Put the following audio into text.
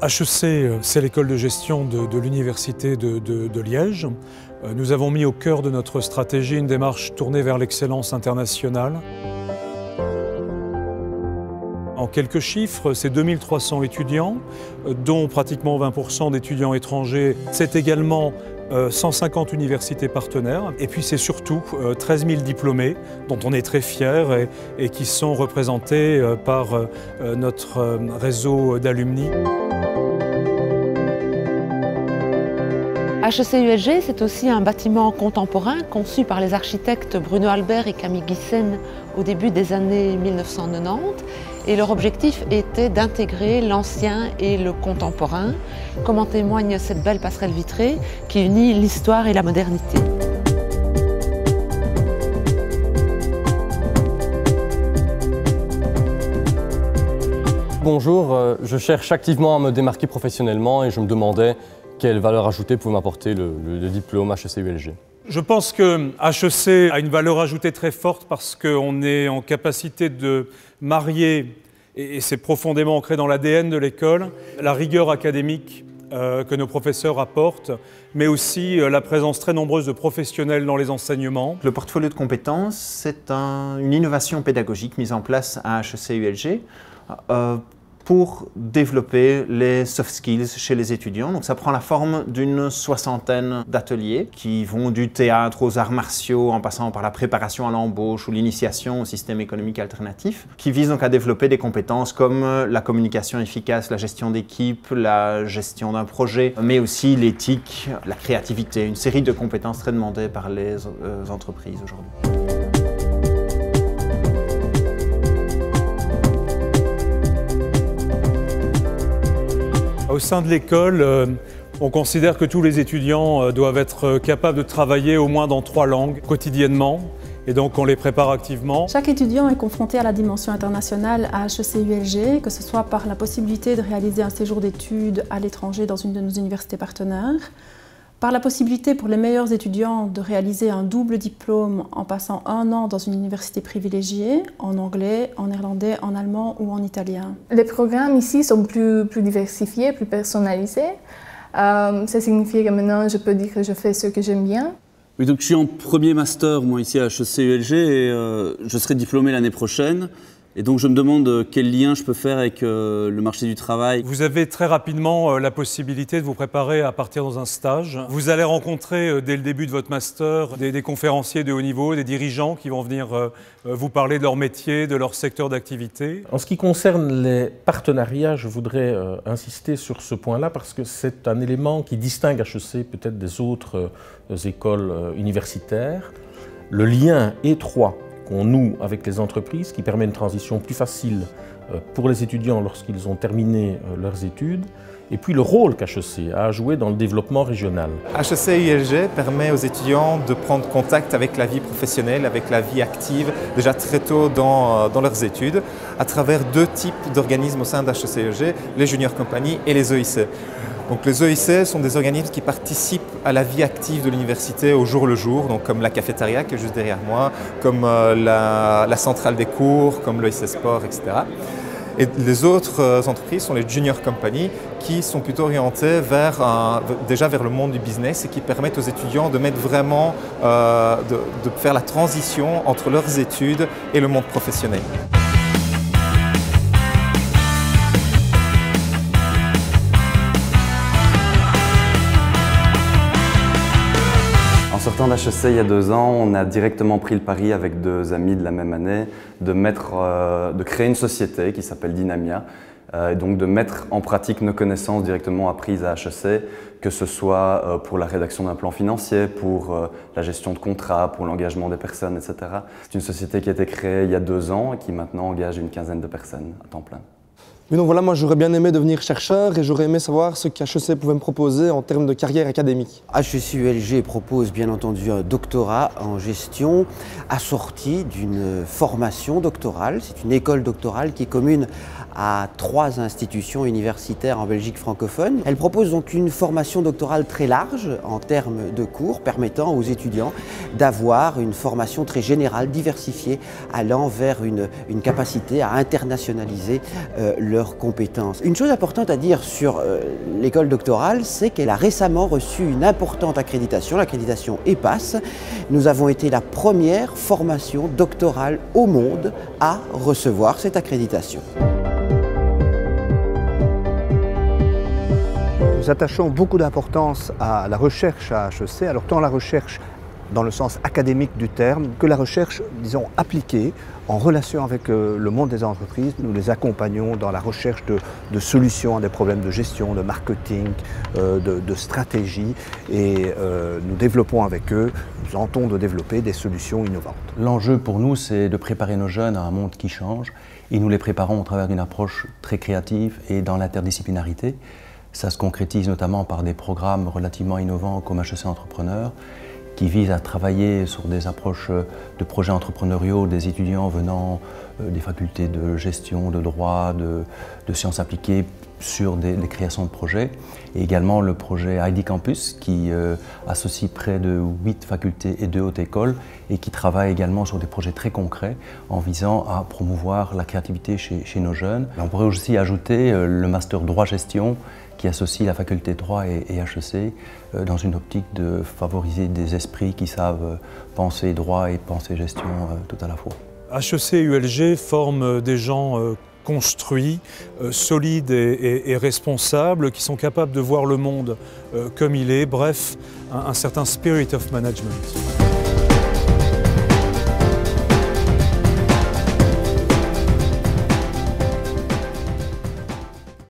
HEC, c'est l'école de gestion de l'Université de Liège. Nous avons mis au cœur de notre stratégie une démarche tournée vers l'excellence internationale. En quelques chiffres, c'est 2300 étudiants, dont pratiquement 20% d'étudiants étrangers. C'est également 150 universités partenaires. Et puis c'est surtout 13 000 diplômés dont on est très fiers et qui sont représentés par notre réseau d'alumni. HEC-ULG, c'est aussi un bâtiment contemporain conçu par les architectes Bruno Albert et Camille Guissen au début des années 1990. Et leur objectif était d'intégrer l'ancien et le contemporain, comme en témoigne cette belle passerelle vitrée qui unit l'histoire et la modernité. Bonjour, je cherche activement à me démarquer professionnellement et je me demandais quelle valeur ajoutée pouvait m'apporter le diplôme HEC-ULG. Je pense que HEC a une valeur ajoutée très forte parce qu'on est en capacité de marier, et c'est profondément ancré dans l'ADN de l'école, la rigueur académique que nos professeurs apportent, mais aussi la présence très nombreuse de professionnels dans les enseignements. Le portfolio de compétences, c'est une innovation pédagogique mise en place à HEC-ULG pour développer les soft skills chez les étudiants. Donc ça prend la forme d'une soixantaine d'ateliers qui vont du théâtre aux arts martiaux en passant par la préparation à l'embauche ou l'initiation au système économique alternatif, qui visent donc à développer des compétences comme la communication efficace, la gestion d'équipe, la gestion d'un projet, mais aussi l'éthique, la créativité, une série de compétences très demandées par les entreprises aujourd'hui. Au sein de l'école, on considère que tous les étudiants doivent être capables de travailler au moins dans 3 langues quotidiennement, et donc on les prépare activement. Chaque étudiant est confronté à la dimension internationale à HEC-ULG, que ce soit par la possibilité de réaliser un séjour d'études à l'étranger dans une de nos universités partenaires, par la possibilité pour les meilleurs étudiants de réaliser un double diplôme en passant 1 an dans une université privilégiée, en anglais, en néerlandais, en allemand ou en italien. Les programmes ici sont plus diversifiés, plus personnalisés. Ça signifie que maintenant je peux dire que je fais ce que j'aime bien. Oui, donc je suis en premier master moi ici à HEC-ULG et je serai diplômé l'année prochaine. Et donc je me demande quel lien je peux faire avec le marché du travail. Vous avez très rapidement la possibilité de vous préparer à partir dans un stage. Vous allez rencontrer dès le début de votre master des conférenciers de haut niveau, des dirigeants qui vont venir vous parler de leur métier, de leur secteur d'activité. En ce qui concerne les partenariats, je voudrais insister sur ce point-là parce que c'est un élément qui distingue HEC peut-être des autres écoles universitaires. Le lien étroit qu'on noue avec les entreprises, qui permet une transition plus facile pour les étudiants lorsqu'ils ont terminé leurs études, et puis le rôle qu'HEC a à jouer dans le développement régional. HEC-ULG permet aux étudiants de prendre contact avec la vie professionnelle, avec la vie active, déjà très tôt dans leurs études, à travers 2 types d'organismes au sein d'HEC-ULG, les junior companies et les EIC. Donc les EIC sont des organismes qui participent à la vie active de l'université au jour le jour, donc comme la cafétéria qui est juste derrière moi, comme la centrale des cours, comme l'EIC Sport, etc. Et les autres entreprises sont les junior companies qui sont plutôt orientées déjà vers le monde du business et qui permettent aux étudiants de mettre vraiment, de faire la transition entre leurs études et le monde professionnel. En sortant d'HEC il y a 2 ans, on a directement pris le pari avec 2 amis de la même année de créer une société qui s'appelle Dynamia et donc de mettre en pratique nos connaissances directement apprises à HEC, que ce soit pour la rédaction d'un plan financier, pour la gestion de contrats, pour l'engagement des personnes, etc. C'est une société qui a été créée il y a 2 ans et qui maintenant engage une 15aine de personnes à temps plein. Mais donc voilà, moi j'aurais bien aimé devenir chercheur et j'aurais aimé savoir ce qu'HEC pouvait me proposer en termes de carrière académique. HEC-ULG propose bien entendu un doctorat en gestion assorti d'une formation doctorale. C'est une école doctorale qui est commune à 3 institutions universitaires en Belgique francophone. Elle propose donc une formation doctorale très large en termes de cours, permettant aux étudiants d'avoir une formation très générale, diversifiée, allant vers une capacité à internationaliser leurs compétences. Une chose importante à dire sur l'école doctorale, c'est qu'elle a récemment reçu une importante accréditation, l'accréditation EPAS. Nous avons été la première formation doctorale au monde à recevoir cette accréditation. Nous attachons beaucoup d'importance à la recherche à HEC, alors tant la recherche dans le sens académique du terme que la recherche, disons, appliquée en relation avec le monde des entreprises. Nous les accompagnons dans la recherche de solutions à des problèmes de gestion, de marketing, de stratégie et nous développons avec eux, nous tentons de développer des solutions innovantes. L'enjeu pour nous, c'est de préparer nos jeunes à un monde qui change et nous les préparons au travers d'une approche très créative et dans l'interdisciplinarité. Ça se concrétise notamment par des programmes relativement innovants comme HEC Entrepreneur, qui visent à travailler sur des approches de projets entrepreneuriaux des étudiants venant des facultés de gestion, de droit, de sciences appliquées sur des créations de projets. Et également le projet ID Campus qui associe près de 8 facultés et 2 hautes écoles et qui travaille également sur des projets très concrets en visant à promouvoir la créativité chez nos jeunes. On pourrait aussi ajouter le master droit-gestion qui associe la faculté de droit et HEC dans une optique de favoriser des esprits qui savent penser droit et penser gestion tout à la fois. HEC et ULG forment des gens construits, solides et responsables, qui sont capables de voir le monde comme il est, bref, un certain spirit of management.